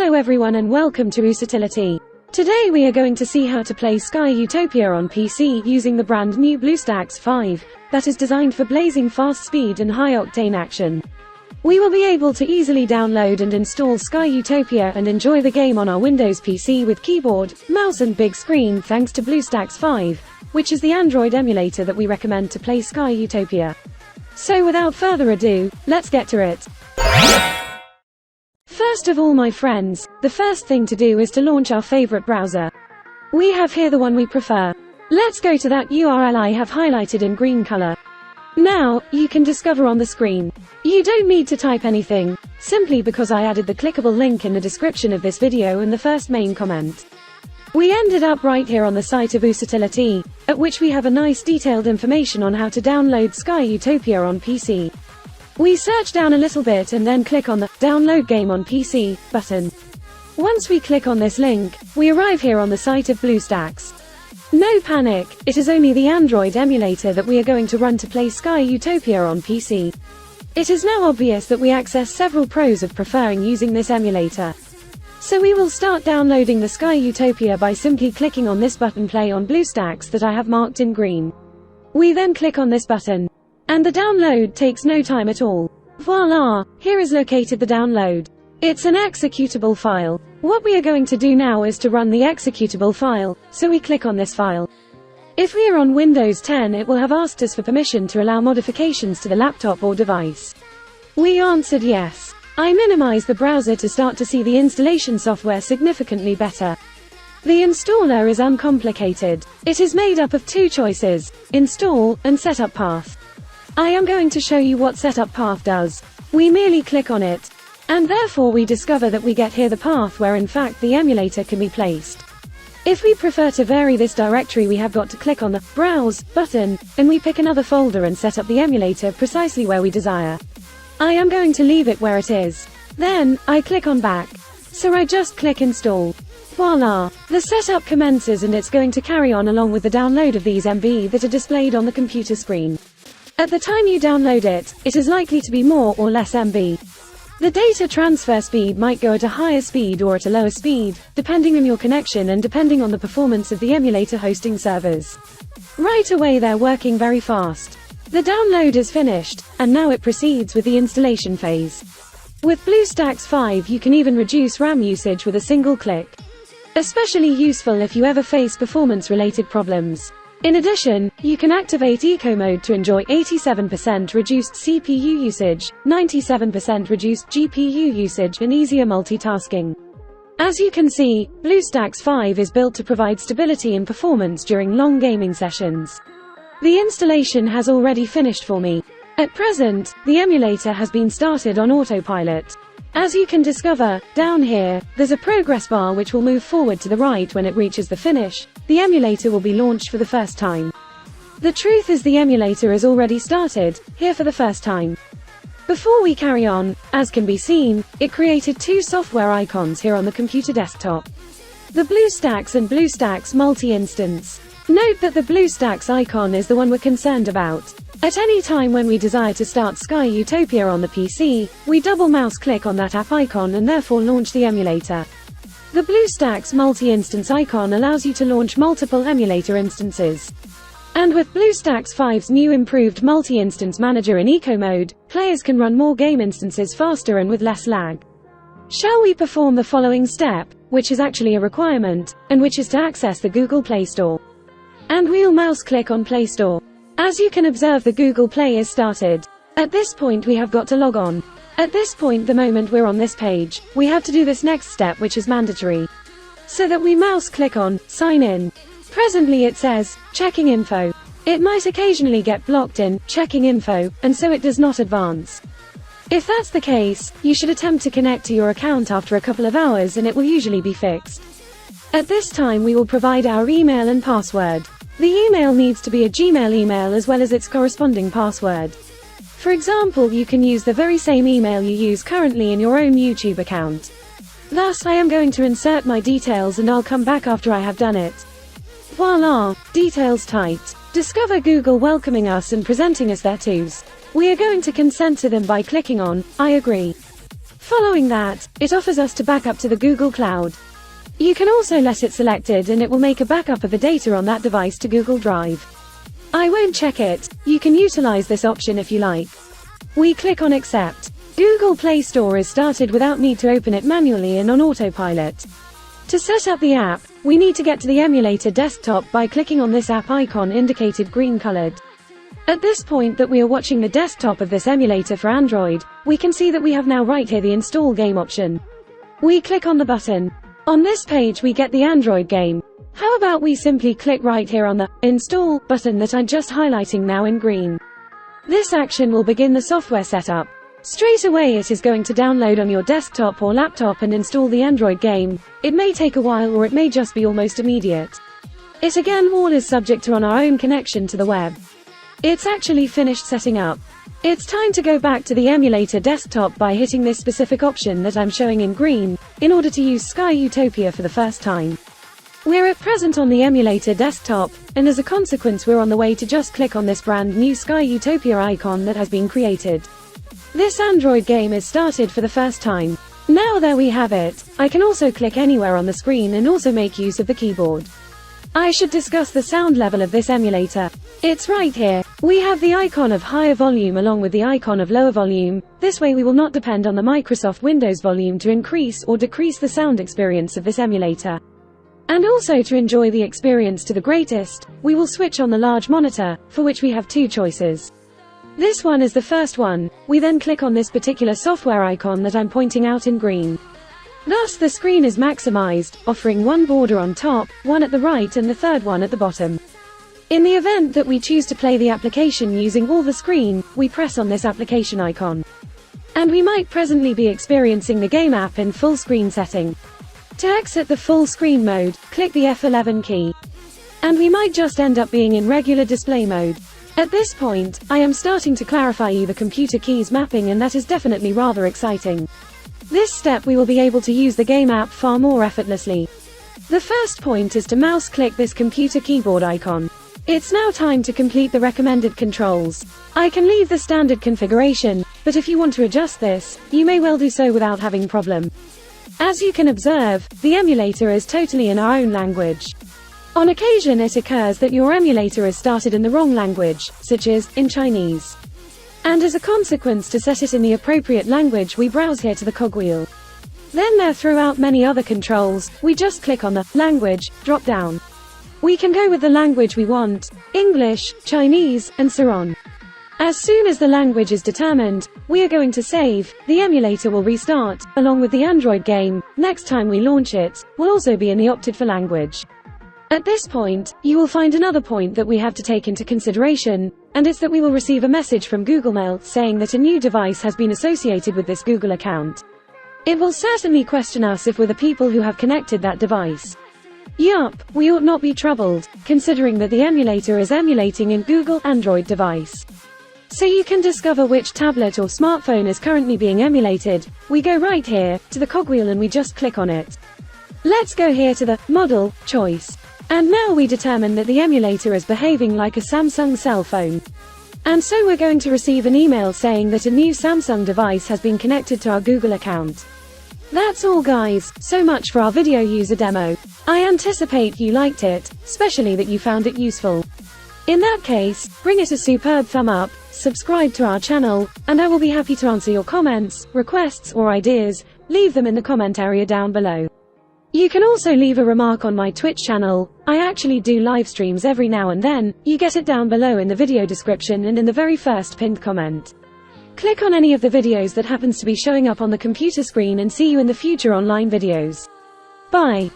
Hello everyone and welcome to Usitility. Today we are going to see how to play Sky Utopia on PC using the brand new BlueStacks 5, that is designed for blazing fast speed and high-octane action. We will be able to easily download and install Sky Utopia and enjoy the game on our Windows PC with keyboard, mouse and big screen thanks to BlueStacks 5, which is the Android emulator that we recommend to play Sky Utopia. So without further ado, let's get to it. First of all, my friends, the first thing to do is to launch our favorite browser. We have here the one we prefer. Let's go to that URL I have highlighted in green color. Now, you can discover on the screen. You don't need to type anything, simply because I added the clickable link in the description of this video and the first main comment. We ended up right here on the site of Usitility, at which we have a nice detailed information on how to download Sky Utopia on PC. We search down a little bit and then click on the Download Game on PC button. Once we click on this link, we arrive here on the site of BlueStacks. No panic, it is only the Android emulator that we are going to run to play Sky Utopia on PC. It is now obvious that we access several pros of preferring using this emulator. So we will start downloading the Sky Utopia by simply clicking on this button Play on BlueStacks that I have marked in green. We then click on this button. And the download takes no time at all. Voila! Here is located the download. It's an executable file. What we are going to do now is to run the executable file, so we click on this file. If we are on Windows 10, it will have asked us for permission to allow modifications to the laptop or device. We answered yes. I minimize the browser to start to see the installation software significantly better. The installer is uncomplicated. It is made up of two choices, install and setup path. I am going to show you what setup path does. We merely click on it, and therefore we discover that we get here the path where in fact the emulator can be placed. If we prefer to vary this directory, we have got to click on the Browse button, and we pick another folder and set up the emulator precisely where we desire. I am going to leave it where it is. Then, I click on Back. So I just click Install. Voila! The setup commences and it's going to carry on along with the download of these MB that are displayed on the computer screen. At the time you download it, it is likely to be more or less MB. The data transfer speed might go at a higher speed or at a lower speed, depending on your connection and depending on the performance of the emulator hosting servers. Right away they're working very fast. The download is finished, and now it proceeds with the installation phase. With BlueStacks 5 you can even reduce RAM usage with a single click. Especially useful if you ever face performance-related problems. In addition, you can activate Eco Mode to enjoy 87% reduced CPU usage, 97% reduced GPU usage and easier multitasking. As you can see, BlueStacks 5 is built to provide stability and performance during long gaming sessions. The installation has already finished for me. At present, the emulator has been started on autopilot. As you can discover, down here, there's a progress bar which will move forward to the right when it reaches the finish. The emulator will be launched for the first time. The truth is the emulator is already started, here for the first time. Before we carry on, as can be seen, it created two software icons here on the computer desktop. The BlueStacks and BlueStacks multi-instance. Note that the BlueStacks icon is the one we're concerned about. At any time when we desire to start Sky Utopia on the PC, we double mouse click on that app icon and therefore launch the emulator. The BlueStacks multi-instance icon allows you to launch multiple emulator instances. And with BlueStacks 5's new improved multi-instance manager in Eco Mode, players can run more game instances faster and with less lag. Shall we perform the following step, which is actually a requirement, and which is to access the Google Play Store. And we'll mouse click on Play Store. As you can observe, the Google Play is started. At this point we have got to log on. At this point, the moment we're on this page, we have to do this next step which is mandatory. So that we mouse click on Sign In. Presently it says, Checking Info. It might occasionally get blocked in Checking Info, and so it does not advance. If that's the case, you should attempt to connect to your account after a couple of hours and it will usually be fixed. At this time we will provide our email and password. The email needs to be a Gmail email as well as its corresponding password. For example, you can use the very same email you use currently in your own YouTube account. Thus, I am going to insert my details and I'll come back after I have done it. Voila! Details typed. Discover Google welcoming us and presenting us their twos. We are going to consent to them by clicking on I agree. Following that, it offers us to back up to the Google Cloud. You can also let it selected and it will make a backup of the data on that device to Google Drive. I won't check it, you can utilize this option if you like. We click on Accept. Google Play Store is started without need to open it manually and on autopilot. To set up the app, we need to get to the emulator desktop by clicking on this app icon indicated green colored. At this point that we are watching the desktop of this emulator for Android, we can see that we have now right here the install game option. We click on the button. On this page we get the Android game. How about we simply click right here on the install button that I'm just highlighting now in green. This action will begin the software setup. Straight away it is going to download on your desktop or laptop and install the Android game. It may take a while or it may just be almost immediate. It again all is subject to on our own connection to the web. It's actually finished setting up. It's time to go back to the emulator desktop by hitting this specific option that I'm showing in green, in order to use Sky Utopia for the first time. We're at present on the emulator desktop, and as a consequence we're on the way to just click on this brand new Sky Utopia icon that has been created. This Android game is started for the first time. Now there we have it. I can also click anywhere on the screen and also make use of the keyboard. I should discuss the sound level of this emulator. It's right here. We have the icon of higher volume along with the icon of lower volume. This way we will not depend on the Microsoft Windows volume to increase or decrease the sound experience of this emulator. And also to enjoy the experience to the greatest, we will switch on the large monitor, for which we have two choices. This one is the first one. We then click on this particular software icon that I'm pointing out in green. Thus the screen is maximized, offering one border on top, one at the right and the third one at the bottom. In the event that we choose to play the application using all the screen, we press on this application icon. And we might presently be experiencing the game app in full screen setting. To exit the full screen mode, click the F11 key. And we might just end up being in regular display mode. At this point, I am starting to clarify you the computer keys mapping and that is definitely rather exciting. This step we will be able to use the game app far more effortlessly. The first point is to mouse click this computer keyboard icon. It's now time to complete the recommended controls. I can leave the standard configuration, but if you want to adjust this, you may well do so without having problem. As you can observe, the emulator is totally in our own language. On occasion it occurs that your emulator is started in the wrong language, such as, in Chinese. And as a consequence to set it in the appropriate language we browse here to the cogwheel. Then there throughout many other controls, we just click on the language drop down. We can go with the language we want, English, Chinese, and so on. As soon as the language is determined, we are going to save, the emulator will restart, along with the Android game. Next time we launch it, will also be in the opted for language. At this point, you will find another point that we have to take into consideration, and it's that we will receive a message from Google Mail saying that a new device has been associated with this Google account. It will certainly question us if we're the people who have connected that device. Yup, we ought not be troubled, considering that the emulator is emulating in Google Android device. So you can discover which tablet or smartphone is currently being emulated. We go right here, to the cogwheel and we just click on it. Let's go here to the model choice. And now we determine that the emulator is behaving like a Samsung cell phone. And so we're going to receive an email saying that a new Samsung device has been connected to our Google account. That's all guys, so much for our video user demo. I anticipate you liked it, especially that you found it useful. In that case, bring it a superb thumb up, subscribe to our channel, and I will be happy to answer your comments, requests, or ideas. Leave them in the comment area down below. You can also leave a remark on my Twitch channel. I actually do live streams every now and then. You get it down below in the video description and in the very first pinned comment. Click on any of the videos that happens to be showing up on the computer screen and see you in the future online videos. Bye.